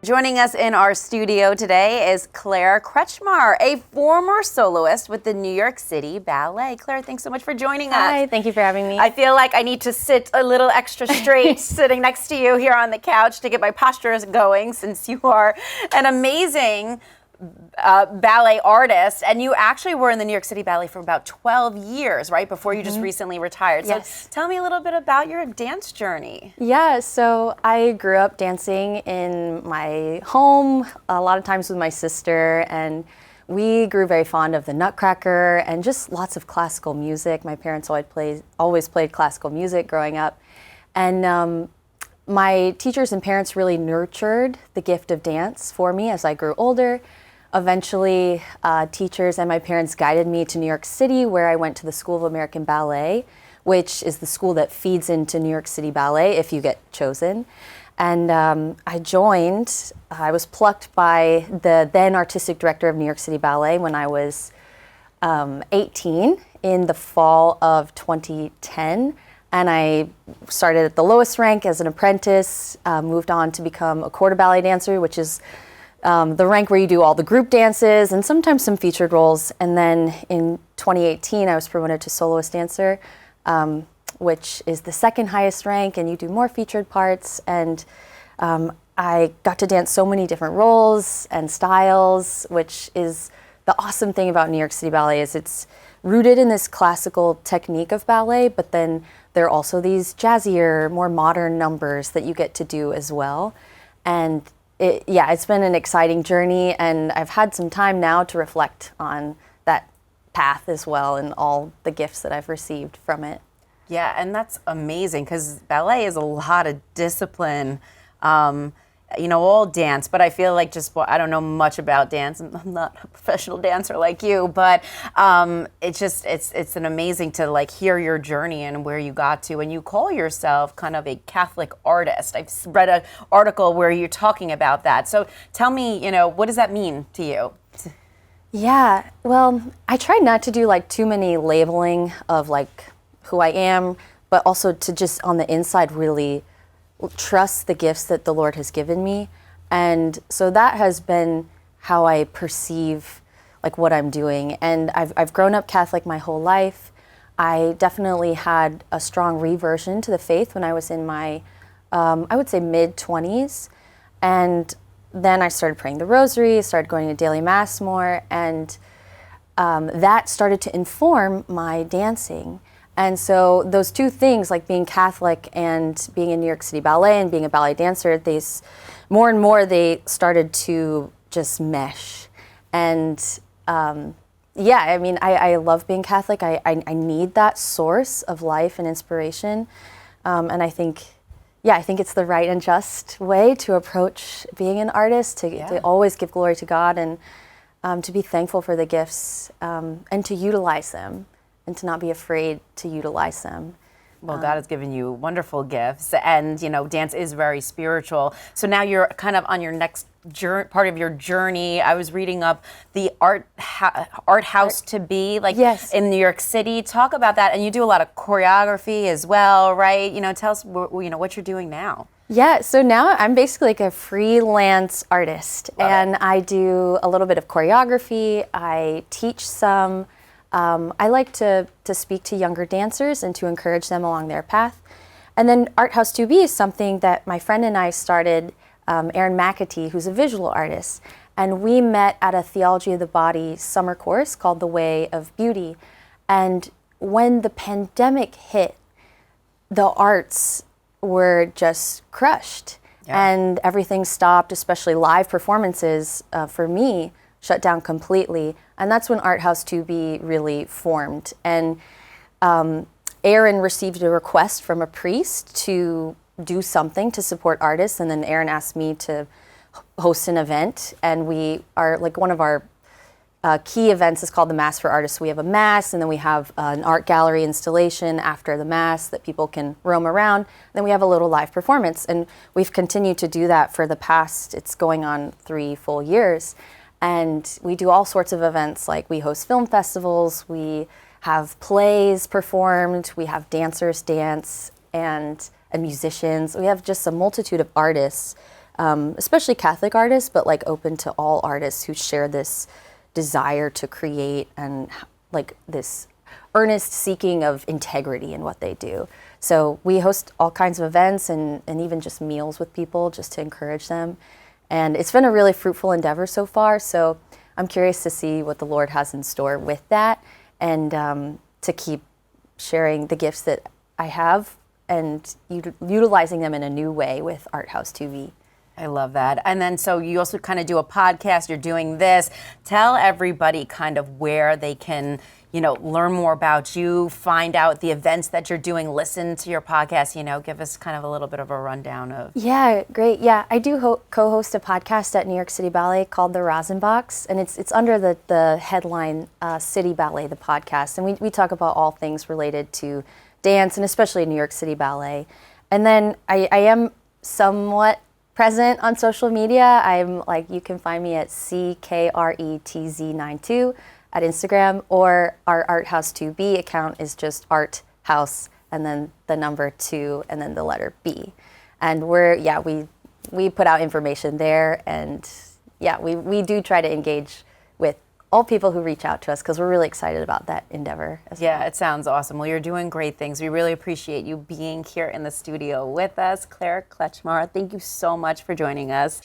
Joining us in our studio today is Kretzschmar, a former soloist with the New York City Ballet. Claire, thanks so much for joining us. Hi, thank you for having me. I feel like I need to sit a little extra straight sitting next to you here on the couch to get my posture going, since you are an amazing ballet artist, and you actually were in the New York City Ballet for about 12 years, right? Before you just recently retired. Yes. So tell me a little bit about your dance journey. Yeah, so I grew up dancing in my home, a lot of times with my sister, and we grew very fond of the Nutcracker and just lots of classical music. My parents always played classical music growing up. And my teachers and parents really nurtured the gift of dance for me as I grew older. Eventually, teachers and my parents guided me to New York City, where I went to the School of American Ballet, which is the school that feeds into New York City Ballet if you get chosen. And I joined. I was plucked by the then artistic director of New York City Ballet when I was 18 in the fall of 2010. And I started at the lowest rank as an apprentice, moved on to become a quarter ballet dancer, which is the rank where you do all the group dances and sometimes some featured roles. And then in 2018, I was promoted to soloist dancer, which is the second highest rank, and you do more featured parts. And I got to dance so many different roles and styles, which is the awesome thing about New York City Ballet is it's rooted in this classical technique of ballet, but then there are also these jazzier, more modern numbers that you get to do as well. And it's been an exciting journey, and I've had some time now to reflect on that path as well and all the gifts that I've received from it. Yeah, and that's amazing because ballet is a lot of discipline. All dance, but I feel like I don't know much about dance. I'm not a professional dancer like you, but it's an amazing to hear your journey and where you got to, and you call yourself kind of a Catholic artist. I've read an article where you're talking about that. So tell me, what does that mean to you? Yeah, well, I try not to do too many labeling of who I am, but also to just on the inside really trust the gifts that the Lord has given me. And so that has been how I perceive what I'm doing. And I've grown up Catholic my whole life. I definitely had a strong reversion to the faith when I was in my, I would say mid-20s. And then I started praying the rosary, started going to daily mass more, and that started to inform my dancing. And so those two things, being Catholic and being in New York City Ballet and being a ballet dancer, more and more they started to just mesh. And I love being Catholic. I need that source of life and inspiration. And I think it's the right and just way to approach being an artist, to always give glory to God and to be thankful for the gifts and to utilize them. And to not be afraid to utilize them. Well, God has given you wonderful gifts, and dance is very spiritual. So now you're kind of on your next part of your journey. I was reading up the art house to be yes. in New York City. Talk about that, and you do a lot of choreography as well, right? Tell us what you're doing now. Yeah, so now I'm basically a freelance artist, and I do a little bit of choreography. I teach some. I like to speak to younger dancers and to encourage them along their path. And then Art House 2B is something that my friend and I started, Erin McAtee, who's a visual artist. And we met at a Theology of the Body summer course called The Way of Beauty. And when the pandemic hit, the arts were just crushed. Yeah. And everything stopped, especially live performances for me, shut down completely. And that's when Art House 2B really formed. And Erin received a request from a priest to do something to support artists. And then Erin asked me to host an event. And we are, one of our key events is called the Mass for Artists. We have a mass, and then we have an art gallery installation after the mass that people can roam around. Then we have a little live performance. And we've continued to do that for the past, it's going on 3 full years. And we do all sorts of events, we host film festivals, we have plays performed, we have dancers dance, and musicians. We have just a multitude of artists especially Catholic artists, but like open to all artists who share this desire to create and like this earnest seeking of integrity in what they do. So we host all kinds of events and even just meals with people just to encourage them. And it's been a really fruitful endeavor so far. So I'm curious to see what the Lord has in store with that, and to keep sharing the gifts that I have and utilizing them in a new way with Art House 2B. I love that. And then so you also kind of do a podcast, you're doing this. Tell everybody kind of where they can, learn more about you, find out the events that you're doing, listen to your podcast, give us kind of a little bit of a rundown of. Yeah, great. Yeah, I do co-host a podcast at New York City Ballet called The Rosin Box, and it's under the headline City Ballet, the podcast. And we talk about all things related to dance, and especially New York City Ballet. And then I am somewhat present on social media. I'm like, you can find me at CKRETZ92 at Instagram, or our Art House 2B account is just Art House and then the number 2 and then the letter B. And we put out information there, and we do try to engage with all people who reach out to us because we're really excited about that endeavor as well. Yeah, it sounds awesome. Well, you're doing great things. We really appreciate you being here in the studio with us. Claire Kretzschmar, thank you so much for joining us.